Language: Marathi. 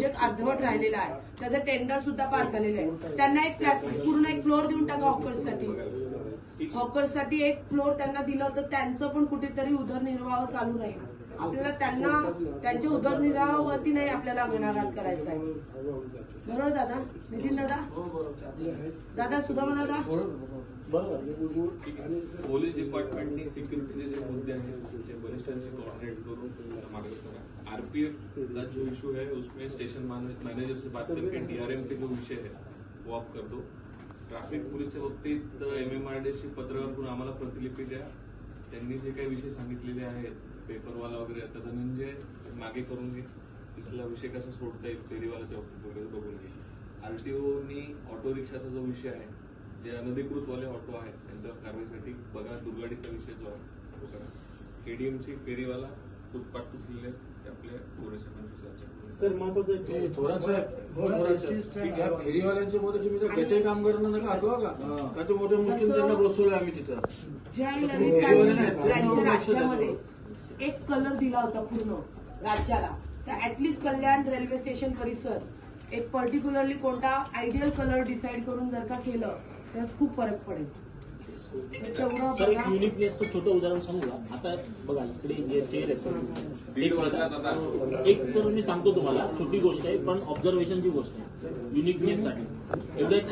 प्रोजेक्ट अर्धवट राहिलेला आहे, त्याचं टेंडर सुद्धा पास झालेलं आहे. त्यांना एक पूर्ण एक फ्लोअर देऊन टाका हॉकर्ससाठी एक फ्लोअर त्यांना दिलं तर त्यांचं पण कुठेतरी उदरनिर्वाह चालू राहील. आपल्याला त्यांना त्यांच्या उदरनिर्वाहावरती नाही आपल्याला घणाघात करायचा आहे. बरोबर दादा? नितीन दादा सुदामा दादा पोलीस डिपार्टमेंटनी सिक्युरिटीचे जे मुद्दे आहेत वरिष्ठांशी कोऑर्डिनेट करून मार्ग करा. आरपीएफ का जो इशू है उसमें स्टेशन मैनेजर से बात करके डीआरएम के जो विषय है वो आप कर दो. ट्रॅफिक पोलीसच्या बाबतीत MMRDAशी पत्र करून आम्हाला प्रतिलिपी द्या. त्यांनी जे काही विषय सांगितलेले आहेत पेपरवाला वगैरे आता धनंजय मागे करून घे. इथला विषय कसा सोडता येईल फेरीवाल्याच्या बाबतीत वगैरे बघून घे. आरटीओनी ऑटो रिक्षाचा जो विषय आहे जे अनधिकृतवाले ऑटो आहेत त्यांच्यावर कारवाईसाठी बघा. दुर्गाडीचा विषय जो आहे तो करा. KDMC फेरीवाला फुटपाथ तुटलेले आपल्या पोलिसांची चर्चा. सर महत्वाचं थोडासा फेरीवाल्यांच्या मध्ये तुम्ही तर कटे कामगारांना नका हटवा का ते मोठ्या मुश्किल त्यांना बसवलं आम्ही तिथं. ज्या राज्यामध्ये एक कलर दिला होता पूर्ण राज्याला, तर ऍटलिस्ट कल्याण रेल्वे स्टेशन परिसर एक पर्टिक्युलरली कोणता आयडियल कलर डिसाईड करून जर का केलं तर खूप फरक पडेल. सर एक युनिकनेस छोटं उदाहरण सांगू का? आता बघा इकडे एक तर मी सांगतो तुम्हाला छोटी गोष्ट आहे पण ऑब्झर्वेशनची गोष्ट आहे युनिकनेस साठी एवढ्या